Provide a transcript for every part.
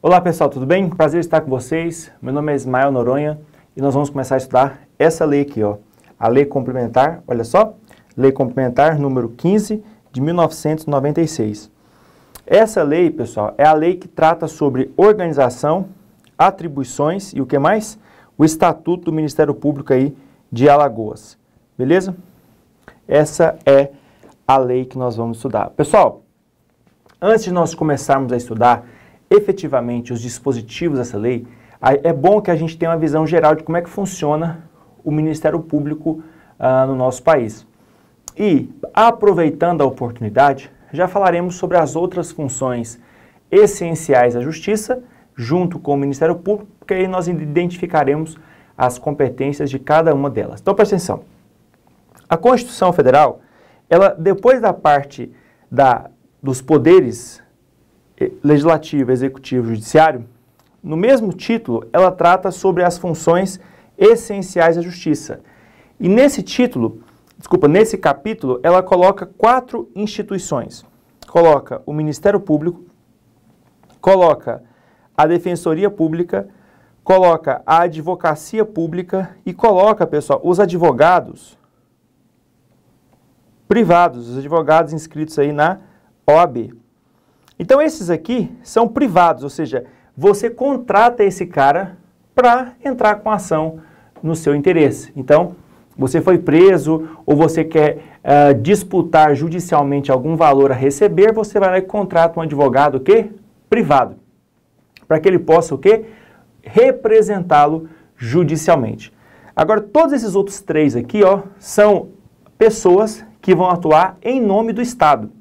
Olá pessoal, tudo bem? Prazer estar com vocês. Meu nome é Ismael Noronha e nós vamos começar a estudar essa lei aqui, ó. A Lei Complementar, olha só, Lei Complementar número 15 de 1996. Essa lei, pessoal, é a lei que trata sobre organização, atribuições e o que mais? O Estatuto do Ministério Público aí de Alagoas. Beleza? Essa é a lei que nós vamos estudar. Pessoal, antes de nós começarmos a estudar efetivamente os dispositivos dessa lei, é bom que a gente tenha uma visão geral de como é que funciona o Ministério Público no nosso país. E, aproveitando a oportunidade, já falaremos sobre as outras funções essenciais da Justiça, junto com o Ministério Público, porque aí nós identificaremos as competências de cada uma delas. Então, presta atenção. A Constituição Federal, ela, depois da parte dos poderes legislativo, executivo e judiciário, no mesmo título, ela trata sobre as funções essenciais da Justiça. E nesse capítulo, ela coloca 4 instituições. Coloca o Ministério Público, coloca a Defensoria Pública, coloca a Advocacia Pública e coloca, pessoal, os advogados privados, os advogados inscritos aí na OAB. Então, esses aqui são privados, ou seja, você contrata esse cara para entrar com ação no seu interesse. Então, você foi preso ou você quer disputar judicialmente algum valor a receber, você vai lá e contrata um advogado, o quê? Privado, para que ele possa, o quê? Representá-lo judicialmente. Agora, todos esses outros 3 aqui, ó, são pessoas que vão atuar em nome do Estado.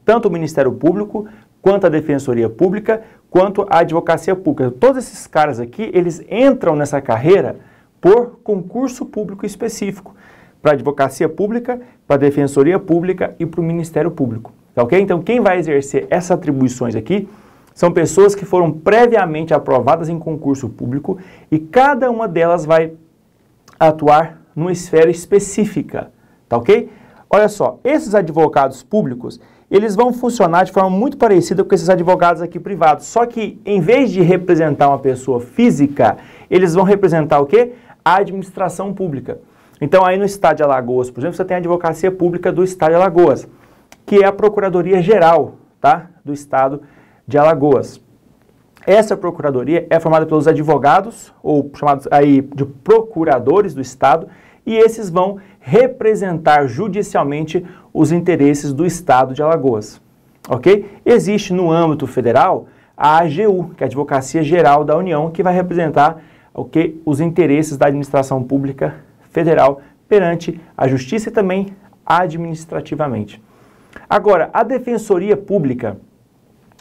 Tanto o Ministério Público, quanto a Defensoria Pública, quanto a Advocacia Pública. Todos esses caras aqui, eles entram nessa carreira por concurso público específico, para a Advocacia Pública, para a Defensoria Pública e para o Ministério Público. Tá ok? Então, quem vai exercer essas atribuições aqui são pessoas que foram previamente aprovadas em concurso público e cada uma delas vai atuar numa esfera específica. Tá ok? Olha só, esses advogados públicos, eles vão funcionar de forma muito parecida com esses advogados aqui privados, só que em vez de representar uma pessoa física, eles vão representar o quê? A administração pública. Então aí no Estado de Alagoas, por exemplo, você tem a Advocacia Pública do Estado de Alagoas, que é a Procuradoria Geral, tá? Do Estado de Alagoas. Essa procuradoria é formada pelos advogados, ou chamados aí de procuradores do Estado, e esses vão representar judicialmente os interesses do Estado de Alagoas, ok? Existe no âmbito federal a AGU, que é a Advocacia Geral da União, que vai representar os interesses da administração pública federal perante a Justiça e também administrativamente. Agora, a Defensoria Pública,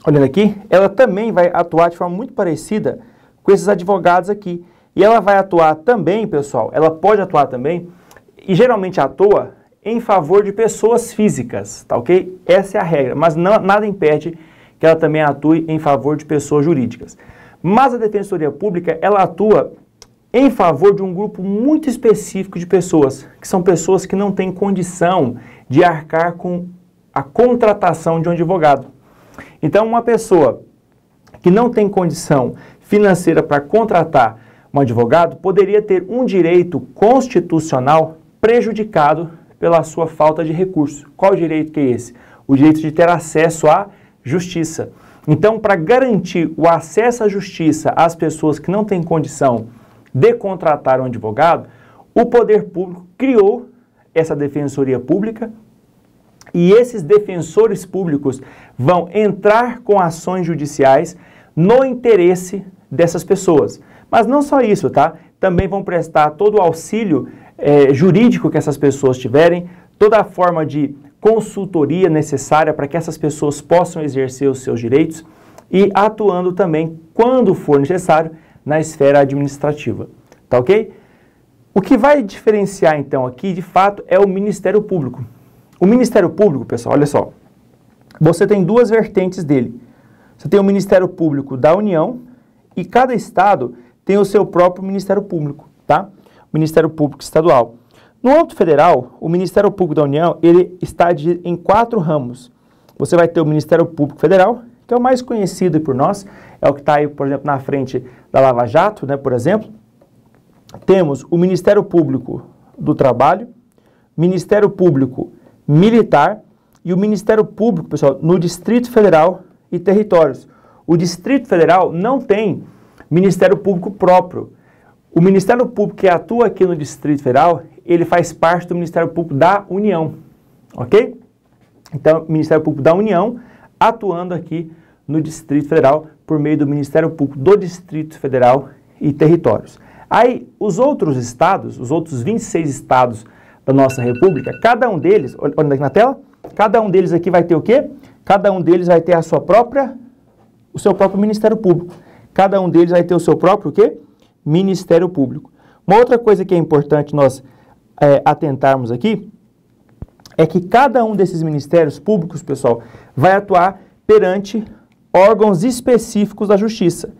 olhando aqui, ela também vai atuar de forma muito parecida com esses advogados aqui. E ela vai atuar também, pessoal, ela pode atuar também, e geralmente atua em favor de pessoas físicas, tá ok? Essa é a regra, mas nada impede que ela também atue em favor de pessoas jurídicas. Mas a Defensoria Pública, ela atua em favor de um grupo muito específico de pessoas, que são pessoas que não têm condição de arcar com a contratação de um advogado. Então, uma pessoa que não tem condição financeira para contratar um advogado poderia ter um direito constitucional prejudicado pela sua falta de recurso. Qual direito que é esse? O direito de ter acesso à justiça. Então, para garantir o acesso à justiça às pessoas que não têm condição de contratar um advogado, o poder público criou essa Defensoria Pública e esses defensores públicos vão entrar com ações judiciais no interesse dessas pessoas. Mas não só isso, tá? Também vão prestar todo o auxílio jurídico que essas pessoas tiverem, toda a forma de consultoria necessária para que essas pessoas possam exercer os seus direitos e atuando também, quando for necessário, na esfera administrativa. Tá ok? O que vai diferenciar, então, aqui, de fato, é o Ministério Público. O Ministério Público, pessoal, olha só, você tem 2 vertentes dele. Você tem o Ministério Público da União e cada estado tem o seu próprio Ministério Público, tá? Ministério Público Estadual. No âmbito federal, o Ministério Público da União, ele está em 4 ramos. Você vai ter o Ministério Público Federal, que que é o mais conhecido por nós, é o que está aí, por exemplo, na frente da Lava Jato, né, por exemplo. Temos o Ministério Público do Trabalho, Ministério Público Militar e o Ministério Público, pessoal, no Distrito Federal e territórios. O Distrito Federal não tem Ministério Público próprio. O Ministério Público que atua aqui no Distrito Federal, ele faz parte do Ministério Público da União, ok? Então, Ministério Público da União atuando aqui no Distrito Federal por meio do Ministério Público do Distrito Federal e territórios. Aí, os outros estados, os outros 26 estados da nossa república, cada um deles, olha aqui na tela, cada um deles aqui vai ter o quê? Cada um deles vai ter o seu próprio Ministério Público. Cada um deles vai ter o seu próprio o quê? Ministério Público. Uma outra coisa que é importante nós atentarmos aqui é que cada um desses ministérios públicos, pessoal, vai atuar perante órgãos específicos da Justiça.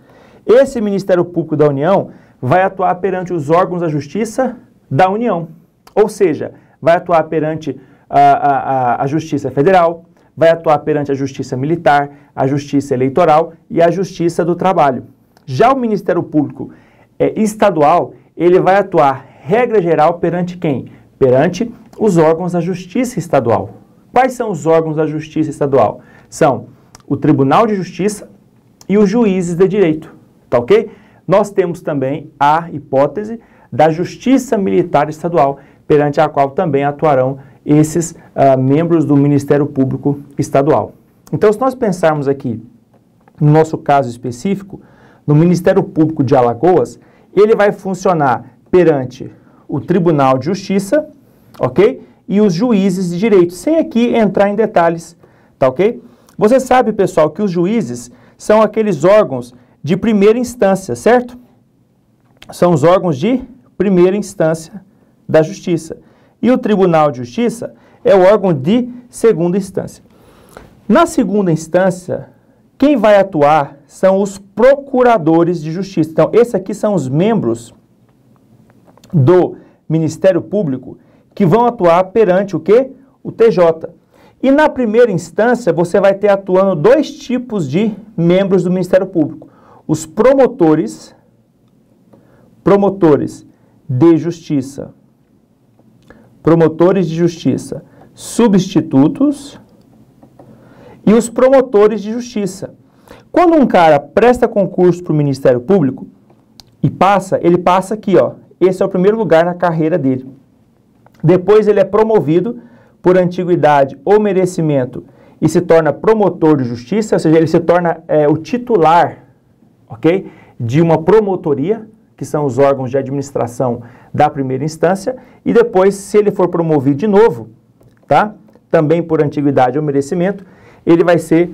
Esse Ministério Público da União vai atuar perante os órgãos da Justiça da União. Ou seja, vai atuar perante a Justiça Federal, vai atuar perante a Justiça Militar, a Justiça Eleitoral e a Justiça do Trabalho. Já o Ministério Público estadual, ele vai atuar, regra geral, perante quem? Perante os órgãos da Justiça Estadual. Quais são os órgãos da Justiça Estadual? São o Tribunal de Justiça e os juízes de direito, tá ok? Nós temos também a hipótese da Justiça Militar Estadual, perante a qual também atuarão esses membros do Ministério Público Estadual. Então, se nós pensarmos aqui, no nosso caso específico, no Ministério Público de Alagoas, ele vai funcionar perante o Tribunal de Justiça, ok? E os juízes de direito, sem aqui entrar em detalhes, tá ok? Você sabe, pessoal, que os juízes são aqueles órgãos de primeira instância, certo? São os órgãos de primeira instância da Justiça. E o Tribunal de Justiça é o órgão de segunda instância. Na segunda instância, quem vai atuar são os procuradores de justiça. Então, esses aqui são os membros do Ministério Público que vão atuar perante o quê? O TJ. E na primeira instância, você vai ter atuando dois tipos de membros do Ministério Público. Os promotores de justiça, promotores de justiça substitutos e os promotores de justiça. Quando um cara presta concurso para o Ministério Público e passa, ele passa aqui, ó. Esse é o primeiro lugar na carreira dele. Depois ele é promovido por antiguidade ou merecimento e se torna promotor de justiça, ou seja, ele se torna o titular, ok? De uma promotoria, que são os órgãos de administração da primeira instância, e depois, se ele for promovido de novo, tá? Também por antiguidade ou merecimento, ele vai ser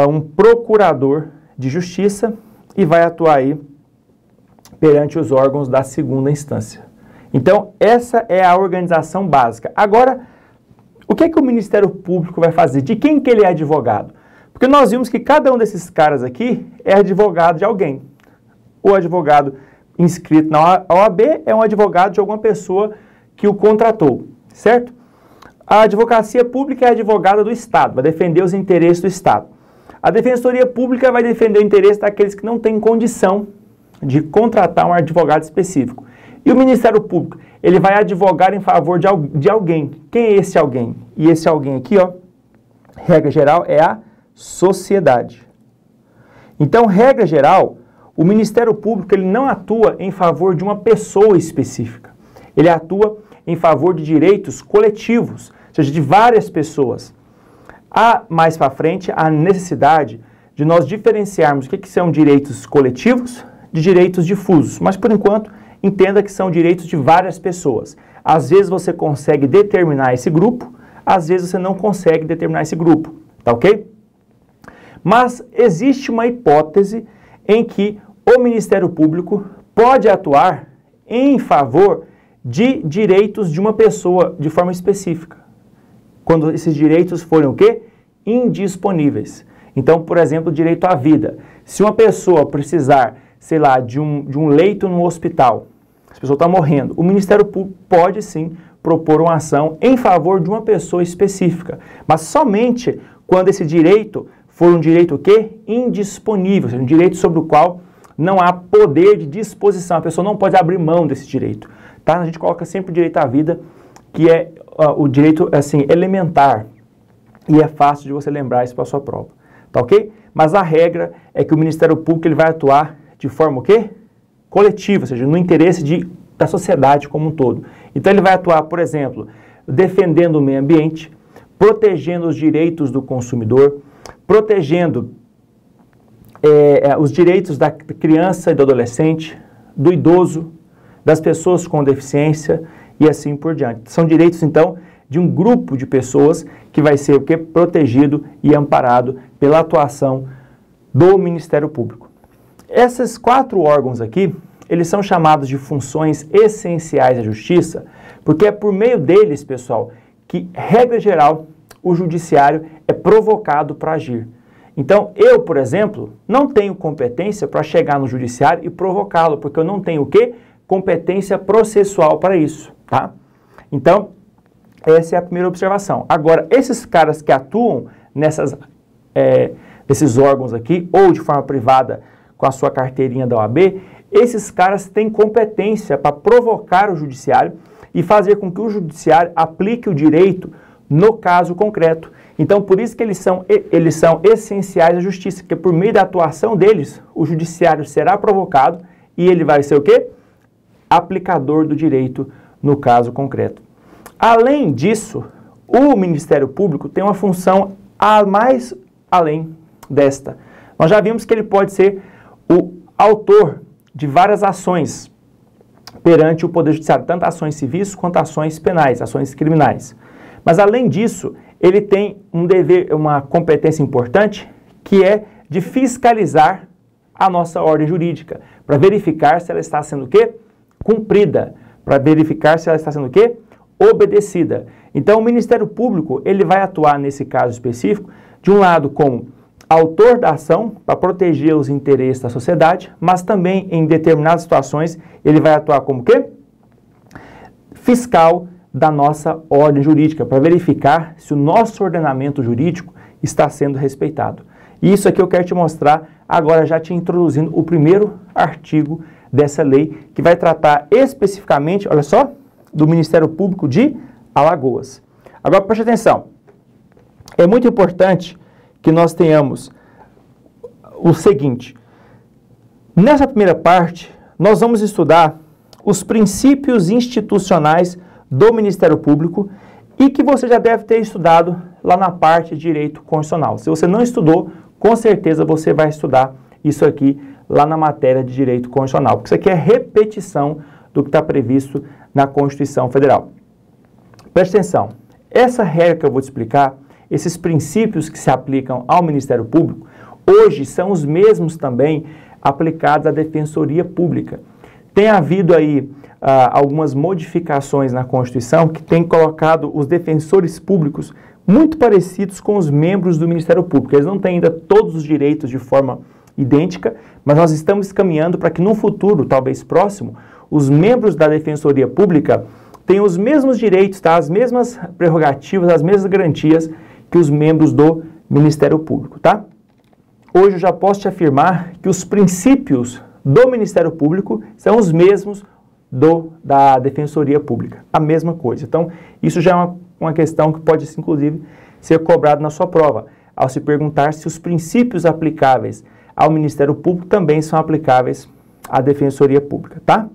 um procurador de justiça e vai atuar aí perante os órgãos da segunda instância. Então, essa é a organização básica. Agora, o que é que o Ministério Público vai fazer? De quem que ele é advogado? Porque nós vimos que cada um desses caras aqui é advogado de alguém. O advogado inscrito na OAB é um advogado de alguma pessoa que o contratou, certo? A advocacia pública é advogada do Estado, vai defender os interesses do Estado. A Defensoria Pública vai defender o interesse daqueles que não têm condição de contratar um advogado específico. E o Ministério Público, ele vai advogar em favor de alguém. Quem é esse alguém? E esse alguém aqui, ó, regra geral, é a sociedade. Então, regra geral, o Ministério Público ele não atua em favor de uma pessoa específica. Ele atua em favor de direitos coletivos, ou seja, de várias pessoas. Há, mais para frente, a necessidade de nós diferenciarmos o que são direitos coletivos de direitos difusos. Mas, por enquanto, entenda que são direitos de várias pessoas. Às vezes você consegue determinar esse grupo, às vezes você não consegue determinar esse grupo, tá ok? Mas existe uma hipótese em que o Ministério Público pode atuar em favor de direitos de uma pessoa de forma específica. Quando esses direitos forem o quê? Indisponíveis. Então, por exemplo, o direito à vida. Se uma pessoa precisar, sei lá, de um leito no hospital, a pessoa está morrendo, o Ministério Público pode sim propor uma ação em favor de uma pessoa específica, mas somente quando esse direito for um direito o quê? Indisponível, ou seja, um direito sobre o qual não há poder de disposição, a pessoa não pode abrir mão desse direito, tá? A gente coloca sempre o direito à vida, que é o direito, assim, elementar, e é fácil de você lembrar isso para a sua prova, tá ok? Mas a regra é que o Ministério Público ele vai atuar de forma o quê? Coletiva, ou seja, no interesse da sociedade como um todo. Então ele vai atuar, por exemplo, defendendo o meio ambiente, protegendo os direitos do consumidor, protegendo os direitos da criança e do adolescente, do idoso, das pessoas com deficiência e assim por diante. São direitos, então, de um grupo de pessoas que vai ser o quê? Protegido e amparado pela atuação do Ministério Público. Esses 4 órgãos aqui, eles são chamados de funções essenciais da Justiça, porque é por meio deles, pessoal, que, regra geral, o Judiciário é provocado para agir. Então, eu, por exemplo, não tenho competência para chegar no Judiciário e provocá-lo, porque eu não tenho o quê? Competência processual para isso, tá? Então, essa é a primeira observação. Agora, esses caras que atuam nesses órgãos aqui, ou de forma privada, com a sua carteirinha da OAB, esses caras têm competência para provocar o Judiciário e fazer com que o Judiciário aplique o direito no caso concreto. Então, por isso que eles são essenciais à Justiça, porque por meio da atuação deles, o Judiciário será provocado e ele vai ser o quê? Aplicador do direito no caso concreto. Além disso, o Ministério Público tem uma função a mais além desta. Nós já vimos que ele pode ser o autor de várias ações perante o Poder Judiciário, tanto ações civis quanto ações penais, ações criminais. Mas, além disso, ele tem um dever, uma competência importante, que é de fiscalizar a nossa ordem jurídica, para verificar se ela está sendo o quê? Cumprida, para verificar se ela está sendo o quê? Obedecida. Então, o Ministério Público, ele vai atuar nesse caso específico, de um lado como autor da ação, para proteger os interesses da sociedade, mas também, em determinadas situações, ele vai atuar como o quê? Fiscal da nossa ordem jurídica, para verificar se o nosso ordenamento jurídico está sendo respeitado. E isso aqui eu quero te mostrar agora, já te introduzindo o primeiro artigo dessa lei, que vai tratar especificamente, olha só, do Ministério Público de Alagoas. Agora, preste atenção. É muito importante que nós tenhamos o seguinte. Nessa primeira parte, nós vamos estudar os princípios institucionais do Ministério Público e que você já deve ter estudado lá na parte de Direito Constitucional. Se você não estudou, com certeza você vai estudar isso aqui lá na matéria de Direito Constitucional, porque isso aqui é repetição do que está previsto na Constituição Federal. Preste atenção, essa regra que eu vou te explicar, esses princípios que se aplicam ao Ministério Público, hoje são os mesmos também aplicados à Defensoria Pública. Tem havido aí algumas modificações na Constituição que tem colocado os defensores públicos muito parecidos com os membros do Ministério Público. Eles não têm ainda todos os direitos de forma idêntica, mas nós estamos caminhando para que no futuro, talvez próximo, os membros da Defensoria Pública tenham os mesmos direitos, tá? As mesmas prerrogativas, as mesmas garantias que os membros do Ministério Público, tá? Hoje eu já posso te afirmar que os princípios do Ministério Público são os mesmos da Defensoria Pública, a mesma coisa. Então, isso já é uma questão que pode, inclusive, ser cobrado na sua prova, ao se perguntar se os princípios aplicáveis ao Ministério Público também são aplicáveis à Defensoria Pública, tá?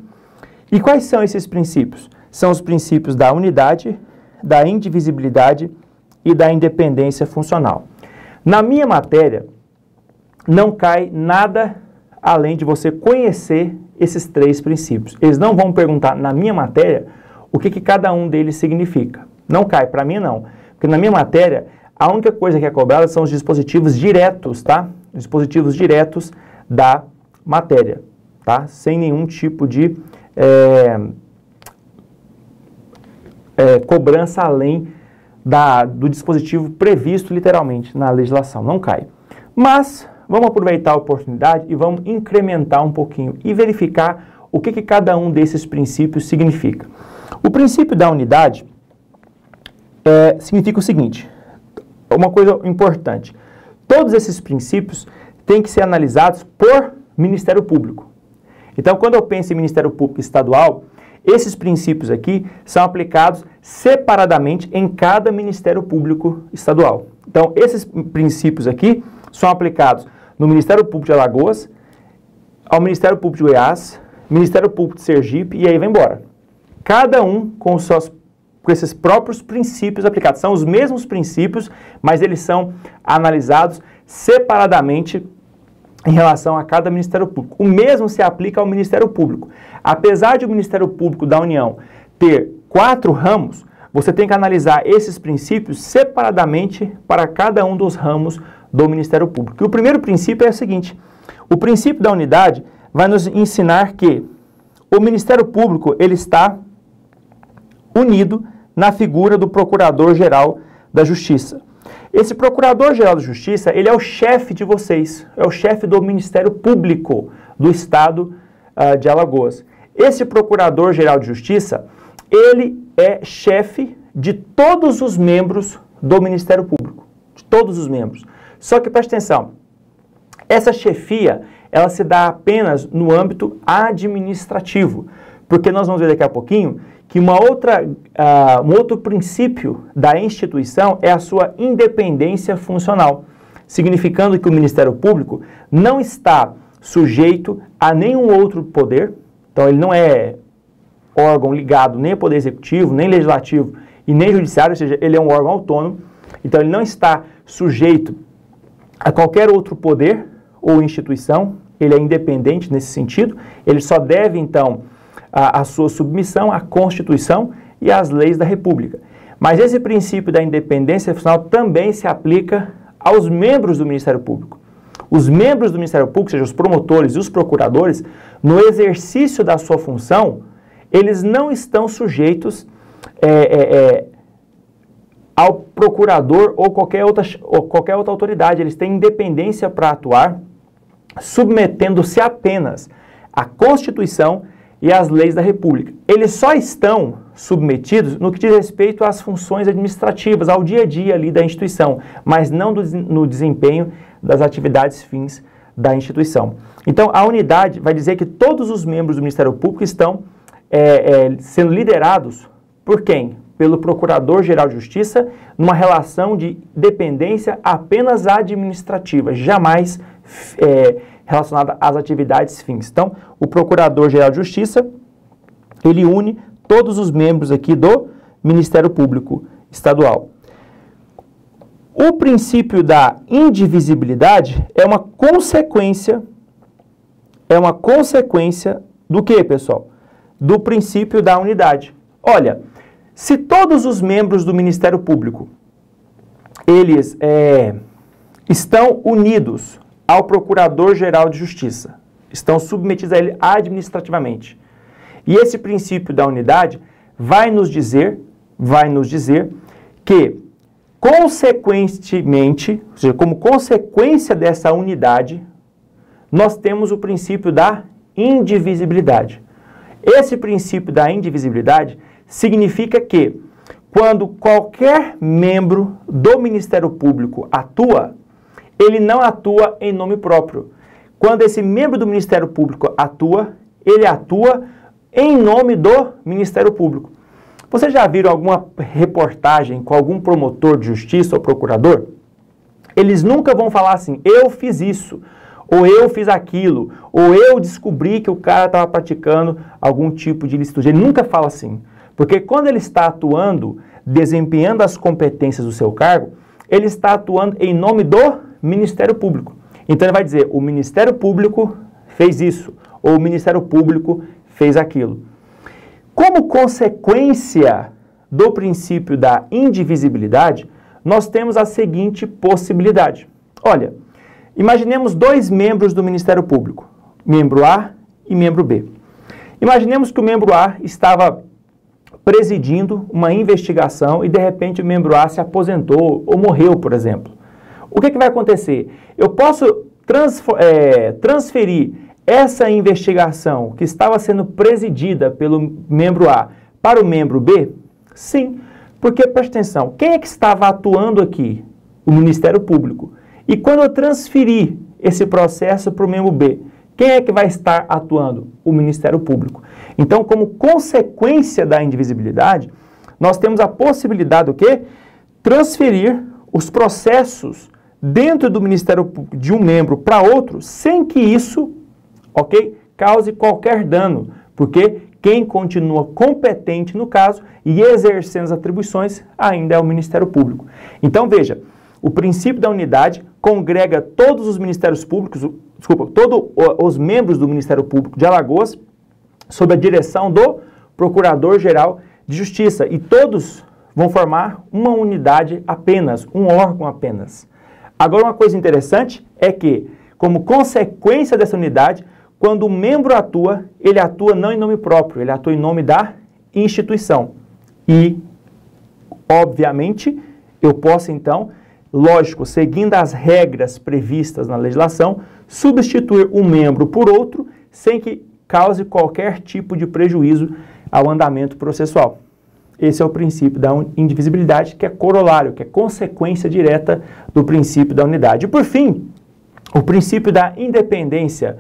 E quais são esses princípios? São os princípios da unidade, da indivisibilidade e da independência funcional. Na minha matéria, não cai nada além de você conhecer esses 3 princípios. Eles não vão perguntar na minha matéria o que cada um deles significa. Não cai, para mim não. Porque na minha matéria, a única coisa que é cobrada são os dispositivos diretos, tá? Os dispositivos diretos da matéria, tá? Sem nenhum tipo de cobrança além do dispositivo previsto literalmente na legislação. Não cai. Mas vamos aproveitar a oportunidade e vamos incrementar um pouquinho e verificar o que cada um desses princípios significa. O princípio da unidade significa o seguinte, uma coisa importante. todos esses princípios têm que ser analisados por Ministério Público. Então, quando eu penso em Ministério Público Estadual, esses princípios aqui são aplicados separadamente em cada Ministério Público Estadual. Então, esses princípios aqui são aplicados no Ministério Público de Alagoas, ao Ministério Público de Goiás, Ministério Público de Sergipe e aí vai embora. Cada um com esses próprios princípios aplicados. São os mesmos princípios, mas eles são analisados separadamente em relação a cada Ministério Público. O mesmo se aplica ao Ministério Público. Apesar de o Ministério Público da União ter 4 ramos, você tem que analisar esses princípios separadamente para cada um dos ramos do Ministério Público. E o primeiro princípio é o seguinte: o princípio da unidade vai nos ensinar que o Ministério Público ele está unido na figura do Procurador-Geral da Justiça. Esse Procurador-Geral da Justiça, ele é o chefe de vocês, é o chefe do Ministério Público do Estado de Alagoas. Esse Procurador-Geral de Justiça, ele é chefe de todos os membros do Ministério Público, de todos os membros. Só que preste atenção, essa chefia, ela se dá apenas no âmbito administrativo, porque nós vamos ver daqui a pouquinho que um outro princípio da instituição é a sua independência funcional, significando que o Ministério Público não está sujeito a nenhum outro poder, então ele não é órgão ligado nem ao Poder Executivo, nem Legislativo e nem Judiciário, ou seja, ele é um órgão autônomo, então ele não está sujeito a qualquer outro poder ou instituição, ele é independente nesse sentido, ele só deve então a sua submissão à Constituição e às leis da República. Mas esse princípio da independência funcional também se aplica aos membros do Ministério Público. Os membros do Ministério Público, seja os promotores e os procuradores, no exercício da sua função, eles não estão sujeitos ao procurador ou qualquer outra autoridade. Eles têm independência para atuar, submetendo-se apenas à Constituição e às leis da República. Eles só estão submetidos no que diz respeito às funções administrativas, ao dia a dia ali da instituição, mas não no desempenho das atividades fins da instituição. Então, a unidade vai dizer que todos os membros do Ministério Público estão sendo liderados por quem? Pelo Procurador-Geral de Justiça, numa relação de dependência apenas administrativa, jamais relacionada às atividades fins. Então, o Procurador-Geral de Justiça, ele une todos os membros aqui do Ministério Público Estadual. O princípio da indivisibilidade é uma consequência do que, pessoal? Do princípio da unidade. Olha, se todos os membros do Ministério Público, eles estão unidos ao Procurador-Geral de Justiça, estão submetidos a ele administrativamente, e esse princípio da unidade vai nos dizer que, consequentemente, ou seja, como consequência dessa unidade, nós temos o princípio da indivisibilidade. Esse princípio da indivisibilidade significa que, quando qualquer membro do Ministério Público atua, ele não atua em nome próprio. Quando esse membro do Ministério Público atua, ele atua em nome do Ministério Público. Vocês já viram alguma reportagem com algum promotor de justiça ou procurador? Eles nunca vão falar assim, eu fiz isso, ou eu fiz aquilo, ou eu descobri que o cara estava praticando algum tipo de licitude. Ele nunca fala assim, porque quando ele está atuando, desempenhando as competências do seu cargo, ele está atuando em nome do Ministério Público. Então ele vai dizer, o Ministério Público fez isso, ou o Ministério Público fez aquilo. Como consequência do princípio da indivisibilidade, nós temos a seguinte possibilidade. Olha, imaginemos 2 membros do Ministério Público, membro A e membro B. Imaginemos que o membro A estava presidindo uma investigação e, de repente, o membro A se aposentou ou morreu, por exemplo. O que vai acontecer? Eu posso transferir essa investigação que estava sendo presidida pelo membro A para o membro B? Sim, porque, preste atenção, quem é que estava atuando aqui? O Ministério Público. E quando eu transferir esse processo para o membro B, quem é que vai estar atuando? O Ministério Público. Então, como consequência da indivisibilidade, nós temos a possibilidade do quê? Transferir os processos dentro do Ministério Público de um membro para outro, sem que isso, ok, cause qualquer dano, porque quem continua competente no caso e exercendo as atribuições ainda é o Ministério Público. Então, veja, o princípio da unidade congrega todos os ministérios públicos, todos os membros do Ministério Público de Alagoas, sob a direção do Procurador-Geral de Justiça, e todos vão formar uma unidade apenas, um órgão apenas. Agora, uma coisa interessante é que, como consequência dessa unidade, quando o membro atua, ele atua não em nome próprio, ele atua em nome da instituição. E, obviamente, eu posso, então, lógico, seguindo as regras previstas na legislação, substituir um membro por outro, sem que cause qualquer tipo de prejuízo ao andamento processual. Esse é o princípio da indivisibilidade, que é corolário, que é consequência direta do princípio da unidade. E, por fim, o princípio da independência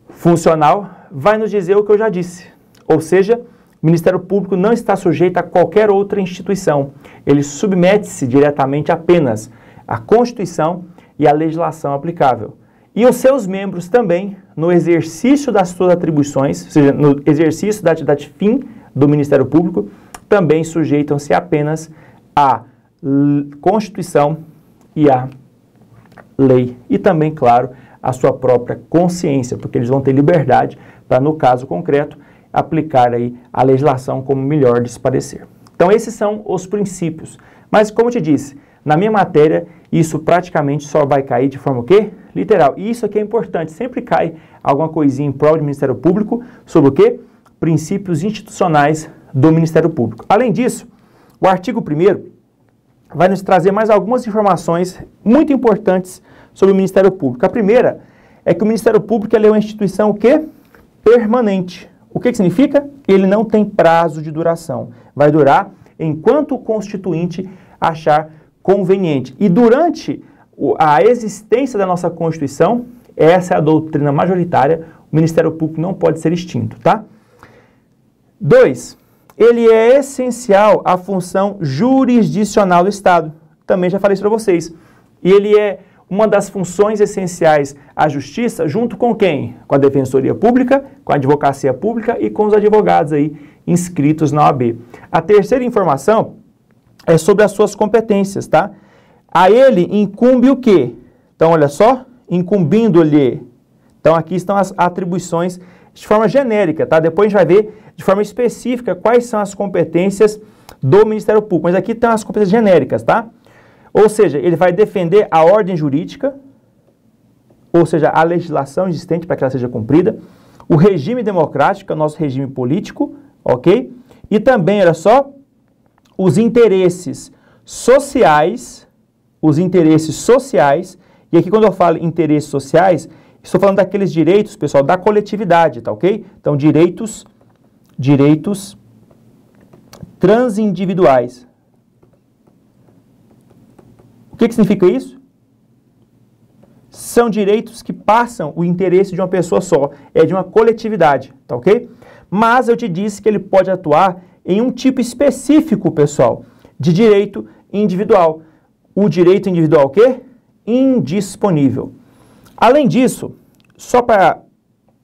funcional vai nos dizer o que eu já disse. Ou seja, o Ministério Público não está sujeito a qualquer outra instituição. Ele submete-se diretamente apenas à Constituição e à legislação aplicável. E os seus membros também, no exercício das suas atribuições, ou seja, no exercício da atividade fim do Ministério Público, também sujeitam-se apenas à Constituição e à lei. E também, claro, à sua própria consciência, porque eles vão ter liberdade para, no caso concreto, aplicar aí a legislação como melhor lhes parecer. Então, esses são os princípios. Mas, como eu te disse, na minha matéria, isso praticamente só vai cair de forma o quê? Literal. E isso aqui é importante. Sempre cai alguma coisinha em prol do Ministério Público sobre o quê? Princípios institucionais do Ministério Público. Além disso, o artigo 1º vai nos trazer mais algumas informações muito importantes sobre o Ministério Público. A primeira é que o Ministério Público é uma instituição o quê? Permanente. O que significa? Ele não tem prazo de duração. Vai durar enquanto o constituinte achar conveniente. E durante a existência da nossa Constituição, essa é a doutrina majoritária, o Ministério Público não pode ser extinto, tá? 2. Ele é essencial à função jurisdicional do Estado. Também já falei isso para vocês. E ele é uma das funções essenciais à Justiça, junto com quem? Com a Defensoria Pública, com a Advocacia Pública e com os advogados aí inscritos na OAB. A terceira informação é sobre as suas competências, tá? A ele incumbe o quê? Então, olha só, incumbindo-lhe. Então, aqui estão as atribuições de forma genérica, tá? Depois a gente vai ver de forma específica quais são as competências do Ministério Público. Mas aqui estão as competências genéricas, tá? Ou seja, ele vai defender a ordem jurídica, ou seja, a legislação existente para que ela seja cumprida, o regime democrático, o nosso regime político, ok? E também, olha só, os interesses sociais, e aqui quando eu falo interesses sociais, estou falando daqueles direitos, pessoal, da coletividade, tá ok? Então, direitos transindividuais. O que significa isso? São direitos que passam o interesse de uma pessoa só, é de uma coletividade, tá ok? Mas eu te disse que ele pode atuar em um tipo específico, pessoal, de direito individual. O direito individual o quê? Indisponível. Além disso, só para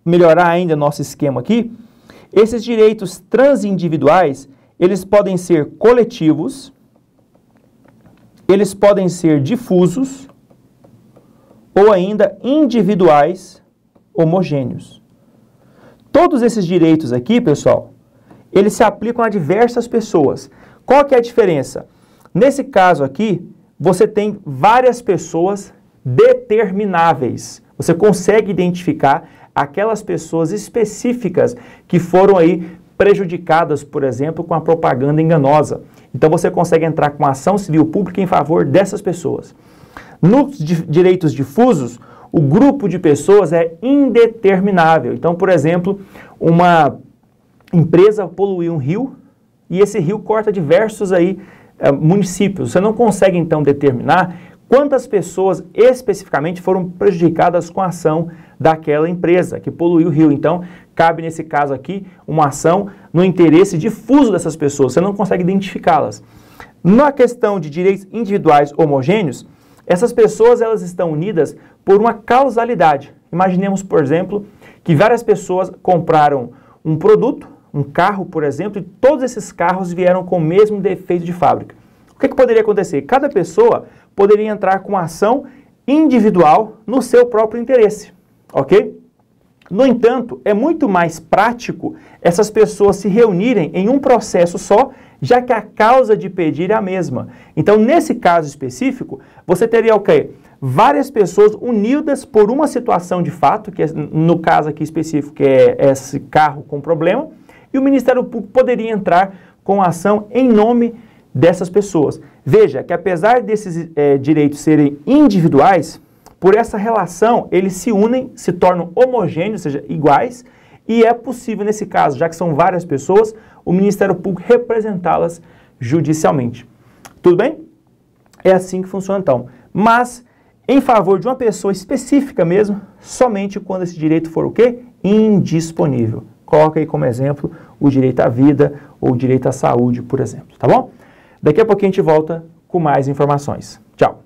melhorar ainda nosso esquema aqui, esses direitos transindividuais, eles podem ser coletivos, eles podem ser difusos ou ainda individuais homogêneos. Todos esses direitos aqui, pessoal, eles se aplicam a diversas pessoas. Qual que é a diferença? Nesse caso aqui, você tem várias pessoas determináveis. Você consegue identificar aquelas pessoas específicas que foram aí prejudicadas, por exemplo, com a propaganda enganosa. Então você consegue entrar com ação civil pública em favor dessas pessoas. Nos direitos difusos, o grupo de pessoas é indeterminável. Então, por exemplo, uma empresa poluiu um rio e esse rio corta diversos aí municípios. Você não consegue, então, determinar quantas pessoas especificamente foram prejudicadas com a ação daquela empresa que poluiu o rio. Então, cabe nesse caso aqui uma ação no interesse difuso dessas pessoas, você não consegue identificá-las. Na questão de direitos individuais homogêneos, essas pessoas elas estão unidas por uma causalidade. Imaginemos, por exemplo, que várias pessoas compraram um produto, um carro, por exemplo, e todos esses carros vieram com o mesmo defeito de fábrica. O que poderia acontecer? Cada pessoa poderia entrar com uma ação individual no seu próprio interesse, ok? No entanto, é muito mais prático essas pessoas se reunirem em um processo só, já que a causa de pedir é a mesma. Então, nesse caso específico, você teria o quê? Várias pessoas unidas por uma situação de fato, que é, no caso aqui específico, que é esse carro com problema, e o Ministério Público poderia entrar com a ação em nome dessas pessoas. Veja que apesar desses direitos serem individuais, por essa relação eles se unem, se tornam homogêneos, ou seja, iguais, e é possível nesse caso, já que são várias pessoas, o Ministério Público representá-las judicialmente. Tudo bem? É assim que funciona então. Mas em favor de uma pessoa específica mesmo, somente quando esse direito for o quê? Indisponível. Coloca aí como exemplo o direito à vida ou o direito à saúde, por exemplo, tá bom? Daqui a pouquinho a gente volta com mais informações. Tchau!